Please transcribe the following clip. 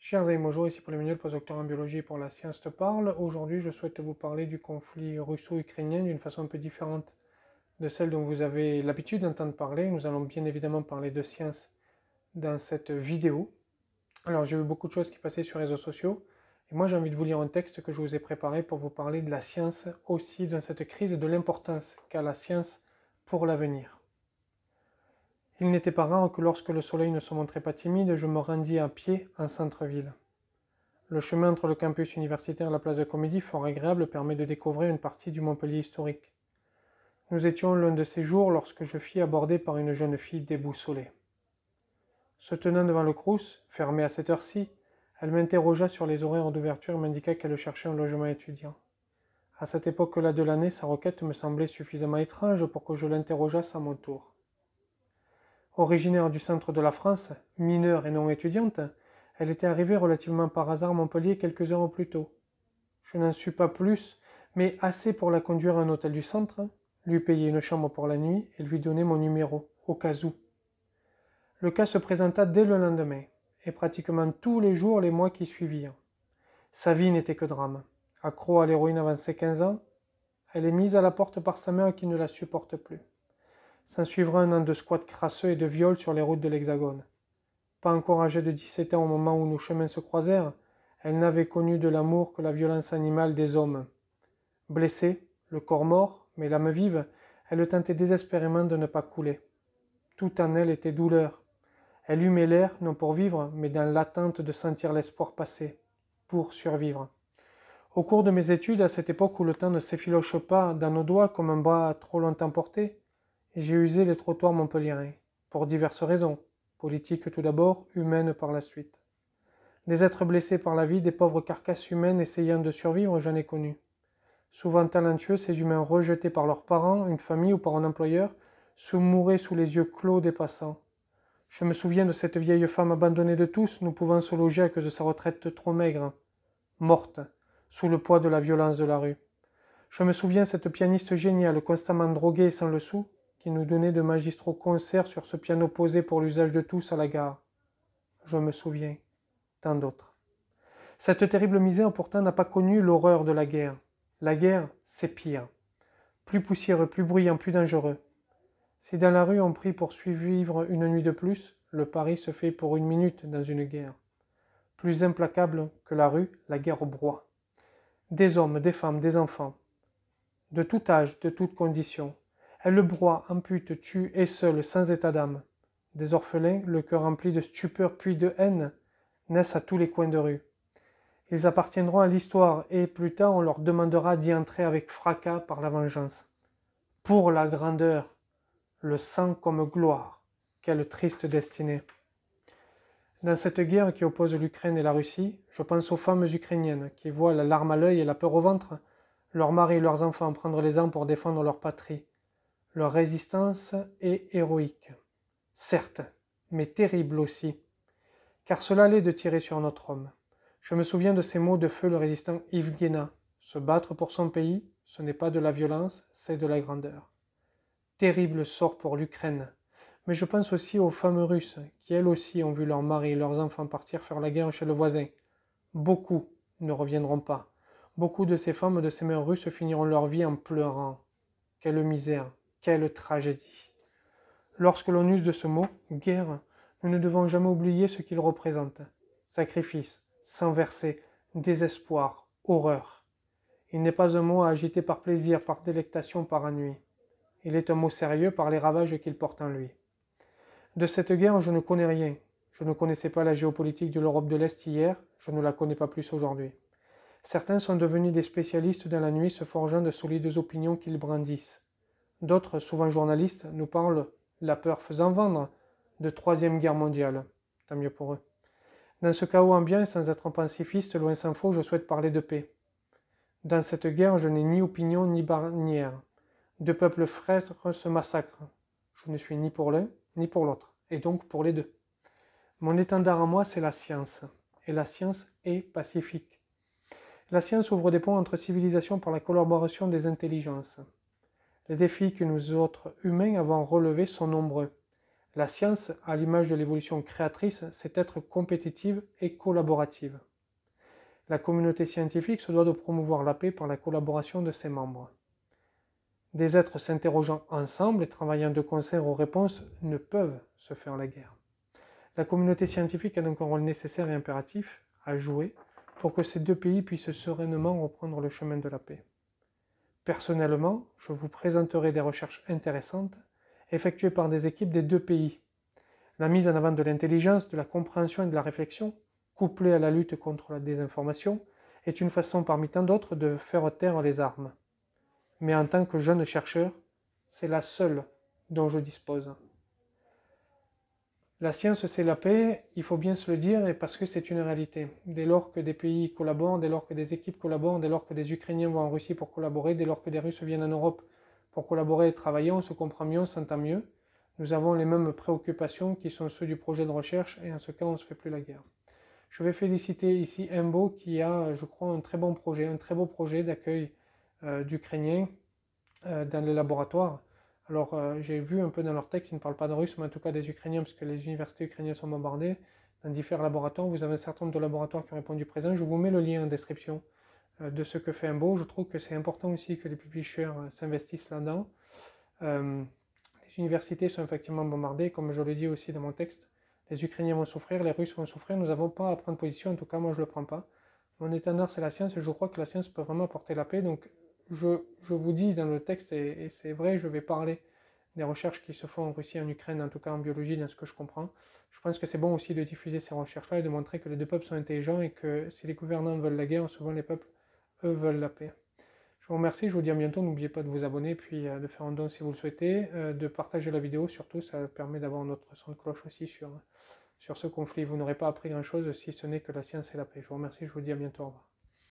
Chers amis, bonjour, ici Paul Emmanuel, postdocteur en biologie pour La Science te parle. Aujourd'hui, je souhaite vous parler du conflit russo-ukrainien d'une façon un peu différente de celle dont vous avez l'habitude d'entendre parler. Nous allons bien évidemment parler de science dans cette vidéo. Alors, j'ai vu beaucoup de choses qui passaient sur les réseaux sociaux, et moi j'ai envie de vous lire un texte que je vous ai préparé pour vous parler de la science aussi dans cette crise et de l'importance qu'a la science pour l'avenir. Il n'était pas rare que lorsque le soleil ne se montrait pas timide, je me rendis à pied en centre-ville. Le chemin entre le campus universitaire et la place de Comédie, fort agréable, permet de découvrir une partie du Montpellier historique. Nous étions l'un de ces jours lorsque je fus abordé par une jeune fille déboussolée. Se tenant devant le Crous, fermé à cette heure-ci, elle m'interrogea sur les horaires d'ouverture et m'indiqua qu'elle cherchait un logement étudiant. À cette époque-là de l'année, sa requête me semblait suffisamment étrange pour que je l'interrogeasse à mon tour. Originaire du centre de la France, mineure et non étudiante, elle était arrivée relativement par hasard à Montpellier quelques heures plus tôt. Je n'en sus pas plus, mais assez pour la conduire à un hôtel du centre, lui payer une chambre pour la nuit et lui donner mon numéro, au cas où. Le cas se présenta dès le lendemain, et pratiquement tous les jours les mois qui suivirent. Sa vie n'était que drame. Accro à l'héroïne avant ses 15 ans, elle est mise à la porte par sa mère qui ne la supporte plus. S'ensuivra un an de squat crasseux et de viol sur les routes de l'Hexagone. Pas encore âgée de 17 ans au moment où nos chemins se croisèrent, elle n'avait connu de l'amour que la violence animale des hommes. Blessée, le corps mort, mais l'âme vive, elle tentait désespérément de ne pas couler. Tout en elle était douleur. Elle humait l'air, non pour vivre, mais dans l'attente de sentir l'espoir passer, pour survivre. Au cours de mes études, à cette époque où le temps ne s'effiloche pas dans nos doigts comme un bras trop longtemps porté, j'ai usé les trottoirs montpelliérains, pour diverses raisons. Politiques tout d'abord, humaines par la suite. Des êtres blessés par la vie, des pauvres carcasses humaines essayant de survivre, j'en ai connu. Souvent talentueux, ces humains rejetés par leurs parents, une famille ou par un employeur, se mouraient sous les yeux clos des passants. Je me souviens de cette vieille femme abandonnée de tous, ne pouvant se loger à cause de sa retraite trop maigre, morte, sous le poids de la violence de la rue. Je me souviens de cette pianiste géniale, constamment droguée et sans le sou, qui nous donnait de magistraux concerts sur ce piano posé pour l'usage de tous à la gare. Je me souviens, tant d'autres. Cette terrible misère pourtant n'a pas connu l'horreur de la guerre. La guerre, c'est pire. Plus poussiéreux, plus bruyant, plus dangereux. Si dans la rue on prie pour survivre une nuit de plus, le pari se fait pour une minute dans une guerre. Plus implacable que la rue, la guerre broie. Des hommes, des femmes, des enfants. De tout âge, de toutes conditions. Elle broie, ampute, tue, et seule, sans état d'âme. Des orphelins, le cœur rempli de stupeur puis de haine, naissent à tous les coins de rue. Ils appartiendront à l'histoire et plus tard on leur demandera d'y entrer avec fracas par la vengeance. Pour la grandeur, le sang comme gloire, quelle triste destinée. Dans cette guerre qui oppose l'Ukraine et la Russie, je pense aux femmes ukrainiennes qui voient la larme à l'œil et la peur au ventre, leurs maris et leurs enfants prendre les armes pour défendre leur patrie. Leur résistance est héroïque. Certes, mais terrible aussi, car cela allait de tirer sur notre homme. Je me souviens de ces mots de feu le résistant Yves Guéna. Se battre pour son pays, ce n'est pas de la violence, c'est de la grandeur. Terrible sort pour l'Ukraine. Mais je pense aussi aux femmes russes, qui elles aussi ont vu leurs maris et leurs enfants partir faire la guerre chez le voisin. Beaucoup ne reviendront pas. Beaucoup de ces femmes de ces mères russes finiront leur vie en pleurant. Quelle misère, quelle tragédie. Lorsque l'on use de ce mot, guerre, nous ne devons jamais oublier ce qu'il représente. Sacrifice, sang versé, désespoir, horreur. Il n'est pas un mot à agiter par plaisir, par délectation, par ennui. Il est un mot sérieux par les ravages qu'il porte en lui. De cette guerre, je ne connais rien. Je ne connaissais pas la géopolitique de l'Europe de l'Est hier, je ne la connais pas plus aujourd'hui. Certains sont devenus des spécialistes dans la nuit, se forgeant de solides opinions qu'ils brandissent. D'autres, souvent journalistes, nous parlent, la peur faisant vendre, de troisième guerre mondiale. Tant mieux pour eux. Dans ce chaos ambiant, sans être pacifiste, loin s'en faut, je souhaite parler de paix. Dans cette guerre, je n'ai ni opinion ni bannière. Deux peuples frères se massacrent. Je ne suis ni pour l'un, ni pour l'autre, et donc pour les deux. Mon étendard à moi, c'est la science, et la science est pacifique. La science ouvre des ponts entre civilisations par la collaboration des intelligences. Les défis que nous autres humains avons relevés sont nombreux. La science, à l'image de l'évolution créatrice, c'est être compétitive et collaborative. La communauté scientifique se doit de promouvoir la paix par la collaboration de ses membres. Des êtres s'interrogeant ensemble et travaillant de concert aux réponses ne peuvent se faire la guerre. La communauté scientifique a donc un rôle nécessaire et impératif à jouer pour que ces deux pays puissent sereinement reprendre le chemin de la paix. Personnellement, je vous présenterai des recherches intéressantes effectuées par des équipes des deux pays. La mise en avant de l'intelligence, de la compréhension et de la réflexion, couplée à la lutte contre la désinformation, est une façon parmi tant d'autres de faire taire les armes. Mais en tant que jeune chercheur, c'est la seule dont je dispose. La science, c'est la paix, il faut bien se le dire, et parce que c'est une réalité. Dès lors que des pays collaborent, dès lors que des équipes collaborent, dès lors que des Ukrainiens vont en Russie pour collaborer, dès lors que des Russes viennent en Europe pour collaborer et travailler, on se comprend mieux, on s'entend mieux. Nous avons les mêmes préoccupations qui sont ceux du projet de recherche, et en ce cas, on ne se fait plus la guerre. Je vais féliciter ici Embo qui a, je crois, un très bon projet, un très beau projet d'accueil d'Ukrainiens dans les laboratoires. Alors, j'ai vu un peu dans leur texte, ils ne parlent pas de russe, mais en tout cas des Ukrainiens, parce que les universités ukrainiennes sont bombardées. Dans différents laboratoires, vous avez un certain nombre de laboratoires qui ont répondu présent. Je vous mets le lien en description de ce que fait Embo. Je trouve que c'est important aussi que les publishers s'investissent là-dedans. Les universités sont effectivement bombardées, comme je l'ai dit aussi dans mon texte. Les Ukrainiens vont souffrir, les Russes vont souffrir. Nous n'avons pas à prendre position, en tout cas, moi je ne le prends pas. Mon étendard, c'est la science, et je crois que la science peut vraiment apporter la paix. Donc, je vous dis dans le texte, et c'est vrai, je vais parler des recherches qui se font en Russie, en Ukraine, en tout cas en biologie, dans ce que je comprends. Je pense que c'est bon aussi de diffuser ces recherches-là et de montrer que les deux peuples sont intelligents et que si les gouvernants veulent la guerre, souvent les peuples, eux, veulent la paix. Je vous remercie, je vous dis à bientôt. N'oubliez pas de vous abonner, puis de faire un don si vous le souhaitez, de partager la vidéo, surtout, ça permet d'avoir notre son de cloche aussi sur ce conflit. Vous n'aurez pas appris grand-chose si ce n'est que la science et la paix. Je vous remercie, je vous dis à bientôt. Au revoir.